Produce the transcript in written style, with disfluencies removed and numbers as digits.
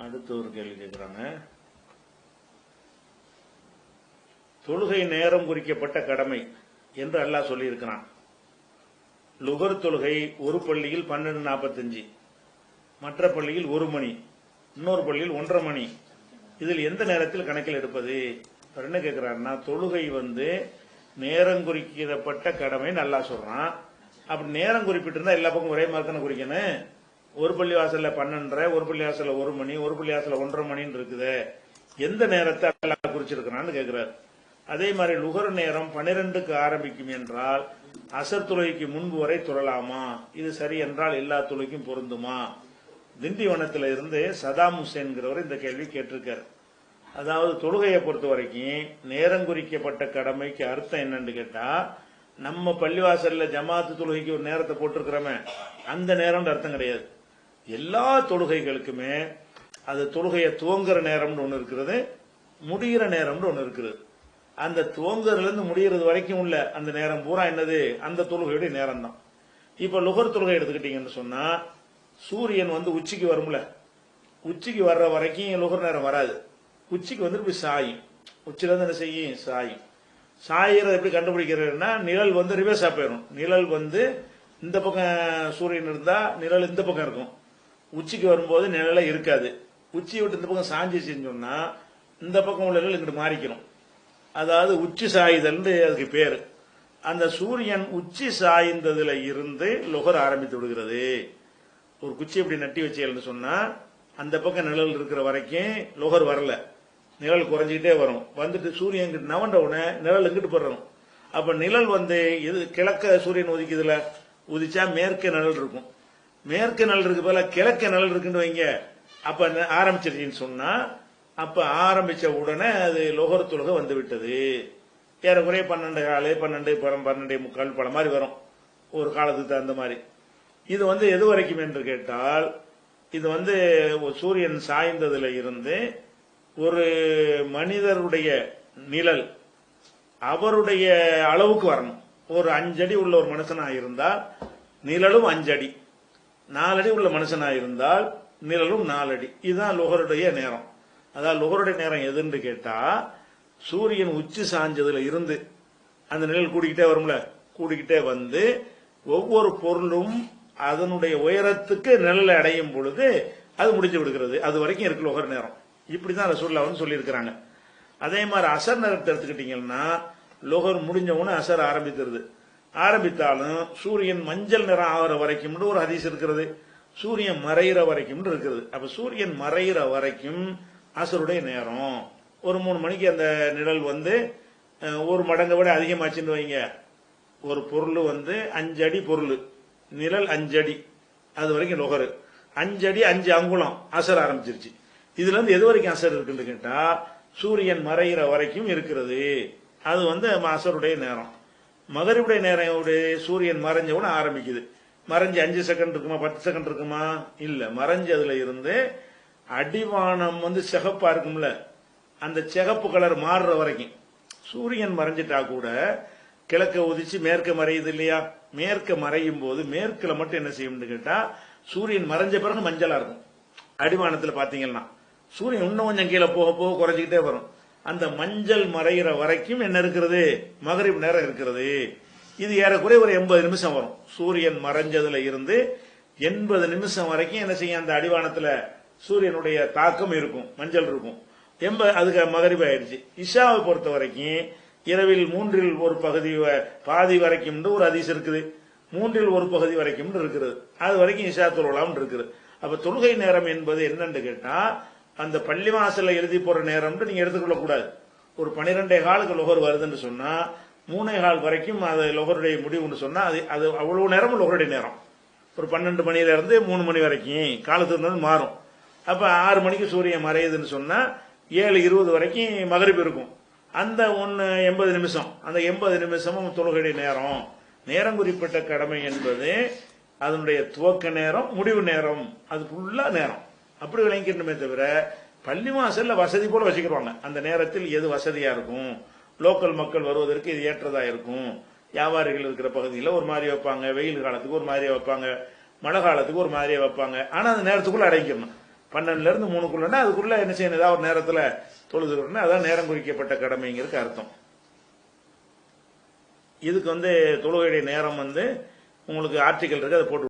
அடுத்து ஒரு கேள்வி கேட்கிறாங்க. தொழுகை நேரம் குறிக்கப்பட்ட கடமை என்று அல்லாஹ் சொல்லியிருக்கிறான். லுகர் தொழுகை ஒரு பள்ளியில் 12:45, மற்ற பள்ளியில் 1 மணி, இன்னொரு பள்ளியில் 1:30 மணி. இதில் எந்த நேரத்தில் கணக்கில் எடுப்பது? என்ன கேட்கிறாருன்னா, தொழுகை நேரம் குறிக்கப்பட்ட கடமைன்னு அல்லாஹ் சொல்றான். அப்படி நேரம் குறிப்பிட்டு இருந்தா எல்லா பக்கம் ஒரே மாதிரி தானே குறிக்கணும். ஒரு பள்ளி வாசல்ல 12:30, ஒரு பள்ளி வாசல்ல 1 மணி, ஒரு பள்ளி வாசல்ல 1:30 மணின்னு இருக்குது. எந்த நேரத்தை அல்லாஹ் குறிச்சிருக்கிறான்னு கேட்கிறார். அதே மாதிரி லுகர் நேரம் 12க்கு ஆரம்பிக்கும் என்றால் அசர் தொழுகைக்கு முன்பு வரை தொழலாமா? இது சரி என்றால் எல்லா தொழுகைக்கும் பொருந்துமா? திண்டிவனத்தில் இருந்து சதாம் ஹுசேன்கிறவர் இந்த கேள்வி கேட்டிருக்கார். அதாவது தொழுகையை பொறுத்த வரைக்கும் நேரம் குறிக்கப்பட்ட கடமைக்கு அர்த்தம் என்னன்னு கேட்டா, நம்ம பள்ளிவாசல்ல ஜமாத்து தொழுகைக்கு ஒரு நேரத்தை போட்டிருக்கிறோமே, அந்த நேரம் அர்த்தம் கிடையாது. எல்லா தொழுகைகளுக்குமே அது தொழுகையை துவங்குற நேரம்னு ஒன்று இருக்கிறது, முடிகிற நேரம்னு ஒன்று இருக்குது. அந்த துவங்குறதுல இருந்து முடிகிறது வரைக்கும் உள்ள அந்த நேரம் பூரா என்னது? அந்த தொழுகையுடைய நேரம் தான். இப்ப லுகர் தொழுகை எடுத்துக்கிட்டீங்கன்னு சொன்னா, சூரியன் உச்சிக்கு வரும்ல, உச்சிக்கு வர்ற வரைக்கும் லுகர் நேரம் வராது. உச்சிக்கு இப்படி சாயும், உச்சில இருந்து என்ன செய்யும்? சாயும். சாயிறத எப்படி கண்டுபிடிக்கிறதுனா, நிழல் ரிவர்ஸா போயிடும். நிழல் இந்த பக்கம் சூரியன் இருந்தா நிழல் இந்த பக்கம் இருக்கும். உச்சிக்கு வரும்போது நிழல இருக்காது. உச்சியை விட்டு இந்த பக்கம் சாஞ்சிச்சுன்னு சொன்னா இந்த பக்கம் உள்ள நிழல் இங்கிட்டு மாறிக்கணும். அதாவது உச்சி சாயுதல் அதுக்கு பேரு. அந்த சூரியன் உச்சி சாய்ந்ததுல இருந்து லுகர் ஆரம்பித்து விடுகிறது. ஒரு குச்சி எப்படி நட்டி வச்சேன்னு சொன்னா, அந்த பக்கம் நிழல் இருக்கிற வரைக்கும் லுகர் வரல, நிழல் குறைஞ்சிக்கிட்டே வரும். வந்துட்டு சூரியன் நவண்ட உடனே நிழல் எங்கிட்டு போடுறோம். அப்ப நிழல் இது கிழக்க சூரியன் உதிக்குதுல, உதிச்சா மேற்க நிழல் இருக்கும். மேற்க நிழல் இருக்கு போல கிழக்க நிழல் இருக்குன்னு வைங்க. அப்ப ஆரம்பிச்சிருச்சுன்னு சொன்னா, அப்ப ஆரம்பிச்ச உடனே அது லுகர் தொழுகை விட்டது. ஏறக்குறைய 12:15, 12:45 பல மாதிரி வரும் ஒரு காலத்துக்கு தகுந்த மாதிரி. இது எது வரைக்கும் என்று கேட்டால், இது சூரியன் சாய்ந்ததுல இருந்து ஒரு மனிதருடைய நிழல் அவருடைய அளவுக்கு வரணும். ஒரு 5 அடி உள்ள ஒரு மனுஷனா இருந்தால் நிழலும் 5 அடி, 4 அடி உள்ள மனுஷனா இருந்தால் நிழலும் 4 அடி. இதுதான் லுகருடைய நேரம். அதாவது லுகருடைய நேரம் எதுன்னு கேட்டா, சூரியன் உச்சி சாஞ்சதுல இருந்து அந்த நிழல் கூடிக்கிட்டே வரும்ல, கூடிக்கிட்டே ஒவ்வொரு பொருளும் அதனுடைய உயரத்துக்கு நிழலை அடையும் பொழுது அது முடிஞ்சு விடுகிறது. அது வரைக்கும் இருக்கு லுகர் நேரம். இப்படிதான் ரசூலுல்லாஹ் சொல்லியிருக்கிறாங்க. அதே மாதிரி அசர் நேரத்தை எடுத்துக்கிட்டீங்கன்னா, லுகர் முடிஞ்ச உடனே அசர் ஆரம்பிக்கிறது. ஆரம்பித்தாலும் சூரியன் மஞ்சள் நிறம் ஆகிற வரைக்கும் ஒரு ஹதீஸ் இருக்கிறது, சூரியன் மறைகிற வரைக்கும் இருக்கிறது. அப்ப சூரியன் மறைகிற வரைக்கும் அசருடைய நேரம். ஒரு 3 மணிக்கு அந்த நிழல் ஒரு மடங்கை விட அதிகமாச்சுன்னு வைங்க. ஒரு பொருள் 5 அடி பொருள், நிழல் 5 அடி, அது வரைக்கும் லுகர். 5 அடி 5 அங்குலம் அசர் ஆரம்பிச்சிருச்சு. இதுல இருந்து எது வரைக்கும் அசர் இருக்குன்னு கேட்டா, சூரியன் மறைகிற வரைக்கும் இருக்கிறது. அது அசருடைய நேரம். மகரிபுடைய நேரம் சூரியன் மறைஞ்சவுடனே ஆரம்பிக்குது. மறைஞ்சு 5 செகண்ட் இருக்குமா, 10 செகண்ட் இருக்குமா? இல்ல, மறைஞ்சதுல இருந்து அடிவானம் சிகப்பா இருக்கும்ல, அந்த சிகப்பு கலர் மாறுற வரைக்கும். சூரியன் மறைஞ்சிட்டா கூட கிழக்க உதிச்சு மேற்க மறையுது இல்லையா? மேற்க மறையும் போது மேற்குல மட்டும் என்ன செய்யும்னு கேட்டா, சூரியன் மறைஞ்ச பிறகு மஞ்சளா இருக்கும். அடிவானத்துல பாத்தீங்கன்னா சூரியன் இன்னும் கொஞ்சம் கீழே போக போக குறைஞ்சிக்கிட்டே வரும். அந்த மஞ்சள் மறைகிற வரைக்கும் என்ன இருக்கிறது? மகரிப் நேரம் இருக்கிறது. இது ஏறக்குறைய ஒரு 80 நிமிஷம் வரும். சூரியன் மறைஞ்சதுல இருந்து 80 நிமிஷம் வரைக்கும் என்ன செய்யும்? அந்த அடிவானத்துல சூரியனுடைய தாக்கம் இருக்கும், மஞ்சள் இருக்கும். அதுக்கு மகரிப் ஆயிடுச்சு. இஷாவை பொறுத்த வரைக்கும் இரவில் 1/3 பாதி வரைக்கும் ஒரு ஹதீஸ் இருக்குது, 1/3 வரைக்கும் இருக்கிறது. அது வரைக்கும் இஷா தொழலாம் இருக்குது. அப்ப தொழுகை நேரம் என்பது என்னன்னு கேட்டா, அந்த பள்ளிவாசல்ல எழுதி போற நேரம் நீங்க எடுத்துக்கொள்ள கூடாது. ஒரு 12:15 லுகர் வருதுன்னு சொன்னா 3:15 வரைக்கும் அது லுகருடைய முடிவுன்னு சொன்னா அது அவ்வளவு நேரம் லுகருடைய நேரம். ஒரு 12 மணில இருந்து 3 மணி வரைக்கும் காலத்துக்கு மாறும். அப்ப 6 மணிக்கு சூரியன் மறையுதுன்னு சொன்னா 7:20 வரைக்கும் மகரிப் இருக்கும். அந்த 80 நிமிஷம், அந்த 80 நிமிஷமும் தொழுகையுடைய நேரம். நேரம் குறிப்பிட்ட கடமை என்பது அதனுடைய துவக்க நேரம், முடிவு நேரம், அது ஃபுல்லா நேரம். அப்படி விளங்கிக்கணுமே தவிர, பள்ளிவாசல்ல வசதி போல வச்சுக்கிடுவாங்க. அந்த நேரத்தில் எது வசதியா இருக்கும், லோக்கல் மக்கள் வருவதற்கு இது ஏற்றதா இருக்கும். வியாபாரிகள் இருக்கிற பகுதியில் ஒரு மாதிரி வைப்பாங்க, வெயில் காலத்துக்கு ஒரு மாதிரியா வைப்பாங்க, மழை காலத்துக்கு ஒரு மாதிரியா வைப்பாங்க. ஆனா அந்த நேரத்துக்குள்ள அடைக்கணும். 12ல இருந்து 3க்குள்ளனா அதுக்குள்ள என்ன செய்யணும், ஏதாவது ஒரு நேரத்தில் தொழுதுறோம்னா அதான் நேரம் குறிக்கப்பட்ட கடமைங்கிறதுக்கு அர்த்தம். இதுக்கு தொழுகையுடைய நேரம் உங்களுக்கு ஆர்டிக்கல் இருக்கு, அதை போட்டு